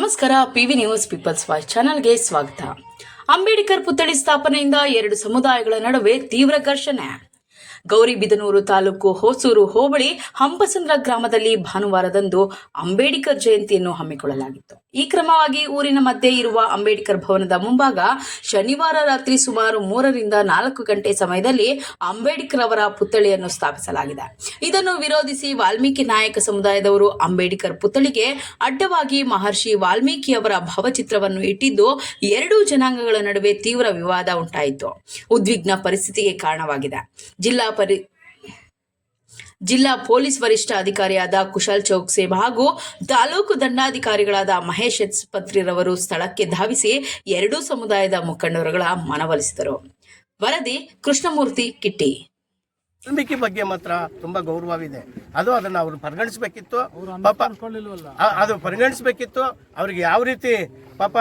ನಮಸ್ಕಾರ. PV news people's voice ಚಾನೆಲ್ಗೆ ಸ್ವಾಗತ. ಅಂಬೇಡ್ಕರ್ ಪುತ್ಥಳಿ ಸ್ಥಾಪನೆಯಿಂದ ಎರಡು ಸಮುದಾಯಗಳ ನಡುವೆ ತೀವ್ರ ಘರ್ಷಣೆ. ಗೌರಿಬಿದನೂರು ತಾಲೂಕು ಹೊಸೂರು ಹೋಬಳಿ ಹಂಪಸಂದ್ರ ಗ್ರಾಮದಲ್ಲಿ ಭಾನುವಾರದಂದು ಅಂಬೇಡ್ಕರ್ ಜಯಂತಿಯನ್ನು ಹಮ್ಮಿಕೊಳ್ಳಲಾಗಿತ್ತು. ಈ ಕ್ರಮವಾಗಿ ಊರಿನ ಮಧ್ಯೆ ಇರುವ ಅಂಬೇಡ್ಕರ್ ಭವನದ ಮುಂಭಾಗ ಶನಿವಾರ ರಾತ್ರಿ ಸುಮಾರು 3 ರಿಂದ 4 ಗಂಟೆ ಸಮಯದಲ್ಲಿ ಅಂಬೇಡ್ಕರ್ ಅವರ ಪುತ್ಥಳಿಯನ್ನು ಸ್ಥಾಪಿಸಲಾಗಿದೆ. ಇದನ್ನು ವಿರೋಧಿಸಿ ವಾಲ್ಮೀಕಿ ನಾಯಕ ಸಮುದಾಯದವರು ಅಂಬೇಡ್ಕರ್ ಪುತ್ಥಳಿಗೆ ಅಡ್ಡವಾಗಿ ಮಹರ್ಷಿ ವಾಲ್ಮೀಕಿ ಅವರ ಭಾವಚಿತ್ರವನ್ನು ಇಟ್ಟಿದ್ದು ಎರಡೂ ಜನಾಂಗಗಳ ನಡುವೆ ತೀವ್ರ ವಿವಾದ ಉಂಟಾಯಿತು. ಉದ್ವಿಗ್ನ ಪರಿಸ್ಥಿತಿಗೆ ಕಾರಣವಾಗಿದೆ. ಜಿಲ್ಲಾ ಪೊಲೀಸ್ ವರಿಷ್ಠ ಅಧಿಕಾರಿಯಾದ ಕುಶಲ್ ಚೌಕ್ಸೆ ಹಾಗೂ ತಾಲೂಕು ದಂಡಾಧಿಕಾರಿಗಳಾದ ಮಹೇಶ್ ಪತ್ರಿರವರು ಸ್ಥಳಕ್ಕೆ ಧಾವಿಸಿ ಎರಡೂ ಸಮುದಾಯದ ಮುಖಂಡರುಗಳ ಮನವೊಲಿಸಿದರು. ವರದಿ ಕೃಷ್ಣಮೂರ್ತಿ ಕಿಟ್ಟಿ. ವಾಲ್ಮೀಕಿ ಬಗ್ಗೆ ಮಾತ್ರ ತುಂಬಾ ಗೌರವವಿದೆ. ಅದನ್ನ ಅವರು ಪರಿಗಣಿಸಬೇಕಿತ್ತು. ಪಾಪ ಅದು ಪರಿಗಣಿಸಬೇಕಿತ್ತು. ಅವ್ರಿಗೆ ಯಾವ ರೀತಿ ಪಾಪ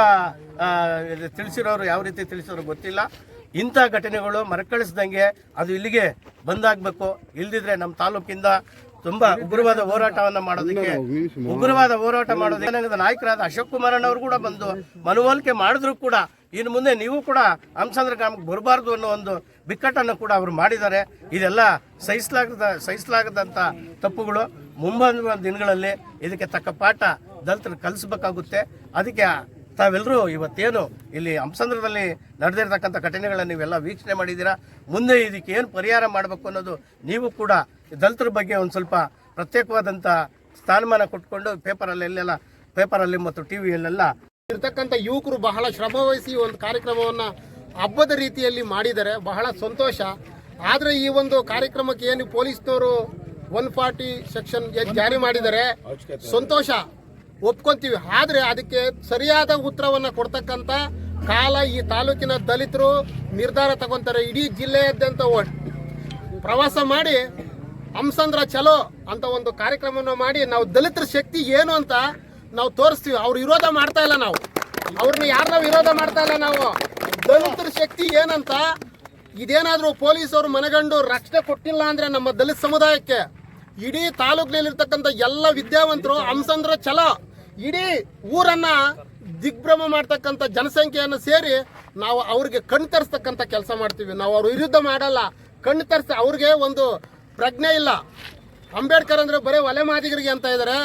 ತಿಳಿಸಿರೋರು ಯಾವ ರೀತಿ ತಿಳಿಸಿರೋರು ಗೊತ್ತಿಲ್ಲ. ಇಂಥ ಘಟನೆಗಳು ಮರುಕಳಿಸ್ದಂಗೆ ಅದು ಇಲ್ಲಿಗೆ ಬಂದಾಗಬೇಕು. ಇಲ್ದಿದ್ರೆ ನಮ್ಮ ತಾಲೂಕಿಂದ ತುಂಬಾ ಉಗ್ರವಾದ ಹೋರಾಟವನ್ನು ಮಾಡೋದಕ್ಕೆ ನಾಯಕರಾದ ಅಶೋಕ್ ಕುಮಾರಣ್ಣವರು ಕೂಡ ಬಂದು ಮನವೊಲಿಕೆ ಮಾಡಿದ್ರು ಕೂಡ ಇನ್ನು ಮುಂದೆ ನೀವು ಕೂಡ ಹಂಪಸಂದ್ರ ಗ್ರಾಮಕ್ಕೆ ಬರಬಾರ್ದು ಅನ್ನೋ ಒಂದು ಬಿಕ್ಕಟ್ಟನ್ನು ಕೂಡ ಅವರು ಮಾಡಿದ್ದಾರೆ. ಇದೆಲ್ಲ ಸಹಿಸಲಾಗದಂಥ ತಪ್ಪುಗಳು. ಮುಂಬರುವ ದಿನಗಳಲ್ಲಿ ಇದಕ್ಕೆ ತಕ್ಕ ಪಾಠ ದಲಿತರು ಕಲಿಸಬೇಕಾಗುತ್ತೆ. ಅದಕ್ಕೆ ತಾವೆಲ್ಲರೂ ಇವತ್ತೇನು ಇಲ್ಲಿ ಹಂಪಸಂದ್ರದಲ್ಲಿ ನಡೆದಿರ್ತಕ್ಕಂಥ ಘಟನೆಗಳನ್ನು ನೀವೆಲ್ಲ ವೀಕ್ಷಣೆ ಮಾಡಿದ್ದೀರಾ. ಮುಂದೆ ಇದಕ್ಕೆ ಏನು ಪರಿಹಾರ ಮಾಡಬೇಕು ಅನ್ನೋದು ನೀವು ಕೂಡ ದಲಿತರ ಬಗ್ಗೆ ಒಂದು ಸ್ವಲ್ಪ ಪ್ರತ್ಯೇಕವಾದಂಥ ಸ್ಥಾನಮಾನ ಕೊಟ್ಕೊಂಡು ಪೇಪರಲ್ಲಿ ಮತ್ತು ಟಿವಿಯಲ್ಲೆಲ್ಲ ಇರ್ತಕ್ಕಂಥ ಯುವಕರು ಬಹಳ ಶ್ರಮ ವಹಿಸಿ ಒಂದು ಕಾರ್ಯಕ್ರಮವನ್ನು ಹಬ್ಬದ ರೀತಿಯಲ್ಲಿ ಮಾಡಿದ್ದಾರೆ. ಬಹಳ ಸಂತೋಷ. ಆದರೆ ಈ ಒಂದು ಕಾರ್ಯಕ್ರಮಕ್ಕೆ ಏನು ಪೊಲೀಸ್ನವರು 140 ಸೆಕ್ಷನ್ ಜಾರಿ ಮಾಡಿದ್ದಾರೆ, ಸಂತೋಷ, ಒಪ್ಕೊಂತೀವಿ. ಆದರೆ ಅದಕ್ಕೆ ಸರಿಯಾದ ಉತ್ತರವನ್ನು ಕೊಡ್ತಕ್ಕಂಥ ಕಾಲ ಈ ತಾಲೂಕಿನ ದಲಿತರು ನಿರ್ಧಾರ ತಗೊಂತಾರೆ. ಇಡೀ ಜಿಲ್ಲೆಯಾದ್ಯಂತ ಪ್ರವಾಸ ಮಾಡಿ ಹಂಪಸಂದ್ರ ಚಲೋ ಅಂತ ಒಂದು ಕಾರ್ಯಕ್ರಮವನ್ನು ಮಾಡಿ ನಾವು ದಲಿತರ ಶಕ್ತಿ ಏನು ಅಂತ ನಾವು ತೋರಿಸ್ತೀವಿ. ಅವ್ರು ವಿರೋಧ ಮಾಡ್ತಾ ಇಲ್ಲ, ನಾವು ಅವ್ರನ್ನ ಯಾರನ್ನ ವಿರೋಧ ಮಾಡ್ತಾ ಇಲ್ಲ. ನಾವು ದಲಿತರ ಶಕ್ತಿ ಏನಂತ ಇದೇನಾದರೂ ಪೊಲೀಸರು ಮನಗಂಡು ರಕ್ಷಣೆ ಕೊಟ್ಟಿಲ್ಲ ಅಂದರೆ ನಮ್ಮ ದಲಿತ ಸಮುದಾಯಕ್ಕೆ ಇಡೀ ತಾಲೂಕಿನಲ್ಲಿರ್ತಕ್ಕಂಥ ಎಲ್ಲ ವಿದ್ಯಾವಂತರು ಹಂಪಸಂದ್ರ ಚಲೋ ಇಡೀ ಊರನ್ನ ದಿಗ್ಭ್ರಮ ಮಾಡ್ತಕ್ಕಂಥ ಜನಸಂಖ್ಯೆಯನ್ನು ಸೇರಿ ನಾವು ಅವ್ರಿಗೆ ಕಣ್ಣು ತರಿಸ್ತಕ್ಕಂಥ ಕೆಲಸ ಮಾಡ್ತೀವಿ. ನಾವು ಅವ್ರ ವಿರುದ್ಧ ಮಾಡಲ್ಲ, ಕಣ್ಣು ತರಿಸ. ಅವ್ರಿಗೆ ಒಂದು ಪ್ರಜ್ಞೆ ಇಲ್ಲ. ಅಂಬೇಡ್ಕರ್ ಅಂದರೆ ಬರೀ ಒಲೆ ಮಾದಿಗರಿಗೆ ಅಂತ ಇದ್ದಾರೆ.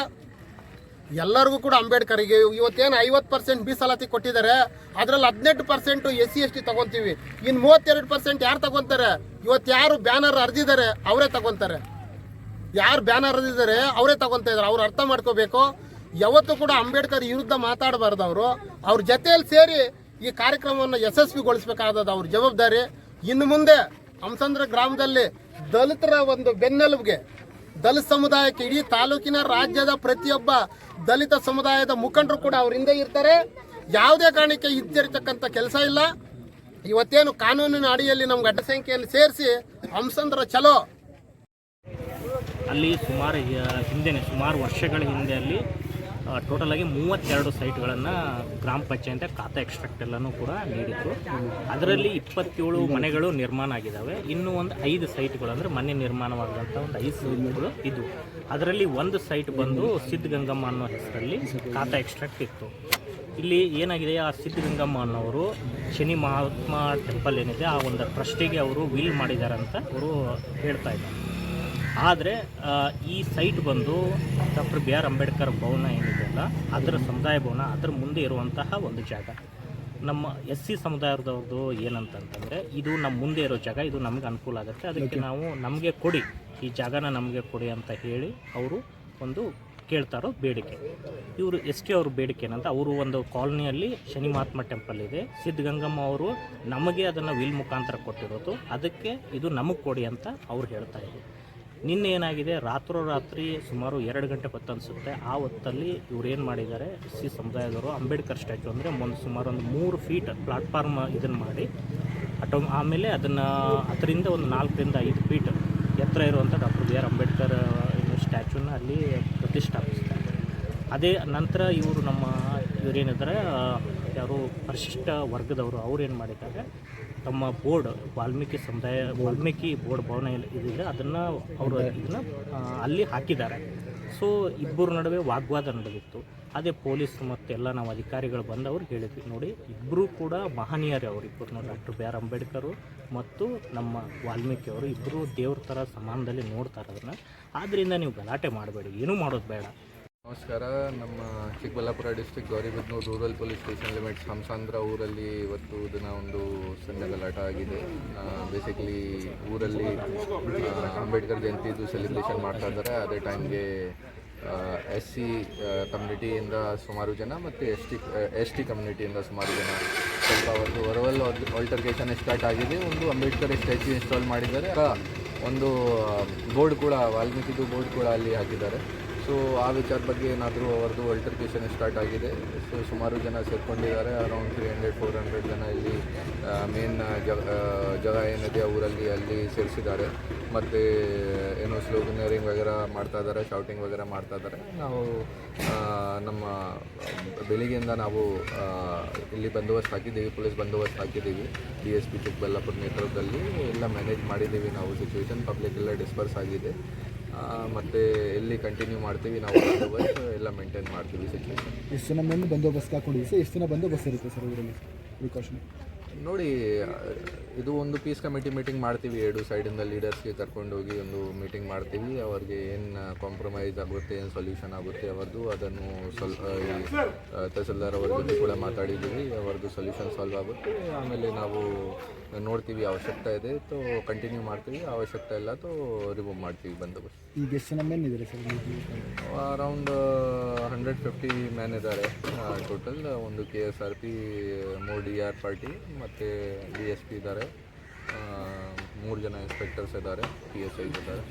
ಎಲ್ಲರಿಗೂ ಕೂಡ ಅಂಬೇಡ್ಕರ್ಗೆ ಇವತ್ತೇನು 50% ಮೀಸಲಾತಿ ಕೊಟ್ಟಿದ್ದಾರೆ. ಅದರಲ್ಲಿ 18% SC ST ತಗೊಂತೀವಿ. ಇನ್ನು 32% ಯಾರು ತಗೊಂತಾರೆ? ಇವತ್ತು ಯಾರು ಬ್ಯಾನರ್ ಹರಿದಿದ್ದಾರೆ ಅವರೇ ತಗೊಂತಾರೆ. ಯಾರು ಬ್ಯಾನರ್ ಹರಿದಿದ್ದಾರೆ ಅವರೇ ತಗೊಂತಾ ಇದ್ದಾರೆ. ಅವ್ರು ಅರ್ಥ ಮಾಡ್ಕೋಬೇಕು. ಯಾವತ್ತೂ ಕೂಡ ಅಂಬೇಡ್ಕರ್ ವಿರುದ್ಧ ಮಾತಾಡಬಾರ್ದು. ಅವ್ರ ಜೊತೆಯಲ್ಲಿ ಸೇರಿ ಈ ಕಾರ್ಯಕ್ರಮವನ್ನು ಯಶಸ್ವಿಗೊಳಿಸಬೇಕಾದದ್ದು ಅವ್ರ ಜವಾಬ್ದಾರಿ. ಇನ್ನು ಮುಂದೆ ಹಂಪಸಂದ್ರ ಗ್ರಾಮದಲ್ಲಿ ದಲಿತರ ಒಂದು ಬೆನ್ನೆಲುಬಿಗೆ ದಲಿತ ಸಮುದಾಯಕ್ಕೆ ಇಡೀ ತಾಲೂಕಿನ ರಾಜ್ಯದ ಪ್ರತಿಯೊಬ್ಬ ದಲಿತ ಸಮುದಾಯದ ಮುಖಂಡರು ಕೂಡ ಅವ್ರ ಹಿಂದೆ ಇರ್ತಾರೆ. ಯಾವುದೇ ಕಾರಣಕ್ಕೆ ಹಿಂಜರಿತಕ್ಕಂಥ ಕೆಲಸ ಇಲ್ಲ. ಇವತ್ತೇನು ಕಾನೂನಿನ ಅಡಿಯಲ್ಲಿ ನಮ್ಗೆ ಅಡ್ಡ ಸಂಖ್ಯೆಯಲ್ಲಿ ಸೇರಿಸಿ ಹಂಪಸಂದ್ರ ಚಲೋ ಅಲ್ಲಿ ಸುಮಾರು ವರ್ಷಗಳ ಹಿಂದೆ ಅಲ್ಲಿ ಟೋಟಲಾಗಿ 32 ಸೈಟ್ಗಳನ್ನು ಗ್ರಾಮ ಪಂಚಾಯತ್ ಖಾತಾ ಎಕ್ಸ್ಟ್ರಾಕ್ಟ್ ಎಲ್ಲನೂ ಕೂಡ ನೀಡಿತ್ತು. ಅದರಲ್ಲಿ 27 ಮನೆಗಳು ನಿರ್ಮಾಣ ಆಗಿದ್ದಾವೆ. ಇನ್ನೂ ಒಂದು 5 ಸೈಟ್ಗಳು ಅಂದರೆ ಮನೆ ನಿರ್ಮಾಣವಾದಂಥ ಒಂದು 5 ಸೈಟ್ಗಳು ಇದು. ಅದರಲ್ಲಿ ಒಂದು ಸೈಟ್ ಬಂದು ಸಿದ್ಧಗಂಗಮ್ಮ ಅನ್ನೋ ಹೆಸರಲ್ಲಿ ಖಾತಾ ಎಕ್ಸ್ಟ್ರಾಕ್ಟ್ ಇತ್ತು. ಇಲ್ಲಿ ಏನಾಗಿದೆ, ಆ ಸಿದ್ಧಗಂಗಮ್ಮ ಅನ್ನೋರು ಶನಿ ಮಹಾತ್ಮ ಟೆಂಪಲ್ ಏನಿದೆ ಆ ಒಂದು ಟ್ರಸ್ಟಿಗೆ ಅವರು ವಿಲ್ ಮಾಡಿದ್ದಾರೆ ಅಂತ ಅವರು ಹೇಳ್ತಾ ಇದ್ದಾರೆ. ಆದರೆ ಈ ಸೈಟ್ ಬಂದು ಡಾಕ್ಟರ್ BR ಅಂಬೇಡ್ಕರ್ ಭವನ ಏನಿದೆಯಲ್ಲ ಅದರ ಸಮುದಾಯ ಭವನ ಅದರ ಮುಂದೆ ಇರುವಂತಹ ಒಂದು ಜಾಗ. ನಮ್ಮ SC ಸಮುದಾಯದವ್ರದ್ದು ಏನಂತಂತಂದರೆ ಇದು ನಮ್ಮ ಮುಂದೆ ಇರೋ ಜಾಗ, ಇದು ನಮಗೆ ಅನುಕೂಲ ಆಗುತ್ತೆ, ಅದಕ್ಕೆ ನಾವು ನಮಗೆ ಕೊಡಿ, ಈ ಜಾಗನ ನಮಗೆ ಕೊಡಿ ಅಂತ ಹೇಳಿ ಅವರು ಒಂದು ಕೇಳ್ತಾರೋ ಬೇಡಿಕೆ. ಇವರು ST ಅವ್ರ ಬೇಡಿಕೆ ಏನಂತ, ಅವರು ಒಂದು ಕಾಲೋನಿಯಲ್ಲಿ ಶನಿ ಮಹಾತ್ಮ ಟೆಂಪಲ್ ಇದೆ, ಸಿದ್ಧಗಂಗಮ್ಮ ಅವರು ನಮಗೆ ಅದನ್ನು ವಿಲ್ ಮುಖಾಂತರ ಕೊಟ್ಟಿರೋದು, ಅದಕ್ಕೆ ಇದು ನಮಗೆ ಕೊಡಿ ಅಂತ ಅವ್ರು ಹೇಳ್ತಾ ಇದ್ರು. ನಿನ್ನೆ ಏನಾಗಿದೆ, ರಾತ್ರಿ ಸುಮಾರು 2 ಗಂಟೆ ಹೊತ್ತು ಅನಿಸುತ್ತೆ. ಆ ಹೊತ್ತಲ್ಲಿ ಇವ್ರು ಏನು ಮಾಡಿದ್ದಾರೆ, SC ಸಮುದಾಯದವರು ಅಂಬೇಡ್ಕರ್ ಸ್ಟ್ಯಾಚು ಅಂದರೆ ಸುಮಾರು ಒಂದು 3 ಫೀಟ್ ಪ್ಲಾಟ್ಫಾರ್ಮ್ ಇದನ್ನು ಮಾಡಿ ಆಮೇಲೆ ಅದನ್ನು ಅದರಿಂದ ಒಂದು 4 ರಿಂದ 5 ಫೀಟ್ ಎತ್ತರ ಇರುವಂಥ ಡಾಕ್ಟರ್ BR ಅಂಬೇಡ್ಕರ್ ಸ್ಟ್ಯಾಚುನ ಅಲ್ಲಿ ಪ್ರತಿಷ್ಠಾಪಿಸ್ತಾರೆ. ಅದೇ ನಂತರ ಇವರೇನಿದ್ದಾರೆ ಯಾರು ಪರಿಶಿಷ್ಟ ವರ್ಗದವರು ಅವ್ರೇನು ಮಾಡಿದ್ದಾರೆ, ತಮ್ಮ ಬೋರ್ಡ್ ವಾಲ್ಮೀಕಿ ಬೋರ್ಡ್ ಭವನ ಇದಿದೆ ಅದನ್ನು ಅವರು ಇದನ್ನು ಅಲ್ಲಿ ಹಾಕಿದ್ದಾರೆ. ಸೊ ಇಬ್ಬರ ನಡುವೆ ವಾಗ್ವಾದ ನಡೆದಿತ್ತು. ಅದೇ ಪೊಲೀಸ್ ಮತ್ತು ಎಲ್ಲ ನಾವು ಅಧಿಕಾರಿಗಳು ಬಂದವರು ಹೇಳಿದ್ವಿ, ನೋಡಿ ಇಬ್ಬರೂ ಕೂಡ ಮಹನೀಯರೇ, ಅವರಿಬ್ಬರು ಡಾಕ್ಟರ್ ಬಿ ಆರ್ ಅಂಬೇಡ್ಕರು ಮತ್ತು ನಮ್ಮ ವಾಲ್ಮೀಕಿ ಅವರು ಇಬ್ಬರು ದೇವ್ರ ಥರ ಸಮಾನದಲ್ಲಿ ನೋಡ್ತಾರೆ ಅದನ್ನು. ಆದ್ದರಿಂದ ನೀವು ಗಲಾಟೆ ಮಾಡಬೇಡಿ, ಏನೂ ಮಾಡೋದು ಬೇಡ. ನಮಸ್ಕಾರ. ನಮ್ಮ Chikkaballapur district Gauribidanur rural police station limits Hamsandra ಊರಲ್ಲಿ ಇವತ್ತು ದಿನ ಒಂದು ಸಣ್ಣ ಗಲಾಟ ಆಗಿದೆ. ಬೇಸಿಕಲಿ ಊರಲ್ಲಿ ಅಂಬೇಡ್ಕರ್ ಜಯಂತಿದು ಸೆಲೆಬ್ರೇಷನ್ ಮಾಡ್ತಾ ಇದ್ದಾರೆ. ಅದೇ ಟೈಮ್ಗೆ SC ಕಮ್ಯುನಿಟಿಯಿಂದ ಸುಮಾರು ಜನ ಮತ್ತು ST ಕಮ್ಯುನಿಟಿಯಿಂದ ಸುಮಾರು ಜನ ಸ್ವಲ್ಪ ಅವತ್ತು ಹೊರವಲ್ ಆಲ್ಟರ್ಕೇಷನ್ ಸ್ಟಾರ್ಟ್ ಆಗಿದೆ. ಒಂದು ಅಂಬೇಡ್ಕರ್ ಸ್ಟ್ಯಾಚ್ಯೂ ಇನ್ಸ್ಟಾಲ್ ಮಾಡಿದ್ದಾರೆ, ಒಂದು ಬೋರ್ಡ್ ಕೂಡ ವಾಲ್ಮೀಕಿದು ಬೋರ್ಡ್ ಕೂಡ ಅಲ್ಲಿ ಹಾಕಿದ್ದಾರೆ. ಸೊ ಆ ವಿಚಾರ ಬಗ್ಗೆ ಏನಾದರೂ ಅವರದು ಅಲ್ಟರ್ಕೇಷನ್ ಸ್ಟಾರ್ಟ್ ಆಗಿದೆ. ಸೊ ಸುಮಾರು ಜನ ಸೇರ್ಕೊಂಡಿದ್ದಾರೆ, ಅರೌಂಡ್ 300-400 ಜನ ಇಲ್ಲಿ ಮೇನ್ ಜಾಗ ಏನಿದೆ ಊರಲ್ಲಿ ಅಲ್ಲಿ ಸೇರಿಸಿದ್ದಾರೆ. ಮತ್ತು ಏನೋ ಸ್ಲೋಗನರಿಂಗ್ ವಗೇರ ಮಾಡ್ತಾ ಇದ್ದಾರೆ, ಶೌಟಿಂಗ್ ವಗೇರ ಮಾಡ್ತಾ ಇದ್ದಾರೆ. ನಾವು ನಮ್ಮ ಬೆಳಿಗ್ಗೆಯಿಂದ ನಾವು ಇಲ್ಲಿ ಬಂದೋಬಸ್ತ್ ಹಾಕಿದ್ದೀವಿ, ಪೊಲೀಸ್ ಬಂದೋಬಸ್ತ್ ಹಾಕಿದ್ದೀವಿ. DSP ಚಿಕ್ಕಬಳ್ಳಾಪುರ ನೇತೃತ್ವದಲ್ಲಿ ಎಲ್ಲ ಮ್ಯಾನೇಜ್ ಮಾಡಿದ್ದೀವಿ ನಾವು ಸಿಚುವೇಶನ್. ಪಬ್ಲಿಕ್ ಎಲ್ಲ ಡಿಸ್ಪರ್ಸ್ ಆಗಿದೆ. ಮತ್ತು ಎಲ್ಲಿ ಕಂಟಿನ್ಯೂ ಮಾಡ್ತೀವಿ ನಾವು ಬಂದೋಬಸ್ತ್ ಎಲ್ಲ ಮೇಂಟೈನ್ ಮಾಡ್ತೀವಿ ಸಿಚುವೇಶನ್. ಎಷ್ಟು ಜನ ಮೇಲೆ ಬಂದೋಬಸ್ತ್ ಹಾಕೊಂಡಿದ್ದೀವಿ ಸರ್? ಎಷ್ಟು ಜನ ಬಂದೋಬಸ್ತ್ ಇರುತ್ತೆ ಸರ್ ಊರಲ್ಲಿ ಪ್ರಿಕಾಷನ್? ನೋಡಿ, ಇದು ಒಂದು ಪೀಸ್ ಕಮಿಟಿ ಮೀಟಿಂಗ್ ಮಾಡ್ತೀವಿ. 2 ಸೈಡಿಂದ ಲೀಡರ್ಸ್ಗೆ ಕರ್ಕೊಂಡೋಗಿ ಒಂದು ಮೀಟಿಂಗ್ ಮಾಡ್ತೀವಿ. ಅವ್ರಿಗೆ ಏನು ಕಾಂಪ್ರಮೈಸ್ ಆಗುತ್ತೆ, ಏನು ಸೊಲ್ಯೂಷನ್ ಆಗುತ್ತೆ ಅವ್ರದ್ದು, ಅದನ್ನು ತಹಸೀಲ್ದಾರ್ ಅವ್ರ ಜೊತೆ ಕೂಡ ಮಾತಾಡಿದ್ದೀವಿ. ಅವ್ರದ್ದು ಸೊಲ್ಯೂಷನ್ ಸಾಲ್ವ್ ಆಗುತ್ತೆ. ಆಮೇಲೆ ನಾವು ನೋಡ್ತೀವಿ, ಅವಶ್ಯಕತೆ ಇದೆ ತೋ ಕಂಟಿನ್ಯೂ ಮಾಡ್ತೀವಿ, ಅವಶ್ಯಕತೆ ಇಲ್ಲ ತೋ ರಿಮೂವ್ ಮಾಡ್ತೀವಿ ಬಂದೋಬಸ್ತ್. ಈಗ ಎಷ್ಟು ಜನ ಮೆನ್ ಇದ್ದಾರೆ ಸರ್? ಅರೌಂಡ್ 150 ಮ್ಯಾನ್ ಇದ್ದಾರೆ ಟೋಟಲ್. ಒಂದು KSRP, 3 DR ಪಾರ್ಟಿ ಮತ್ತು DSP ಇದ್ದಾರೆ, 3 ಜನ ಇನ್ಸ್ಪೆಕ್ಟರ್ಸ್ ಇದ್ದಾರೆ, PSI ಇದ್ದಾರೆ.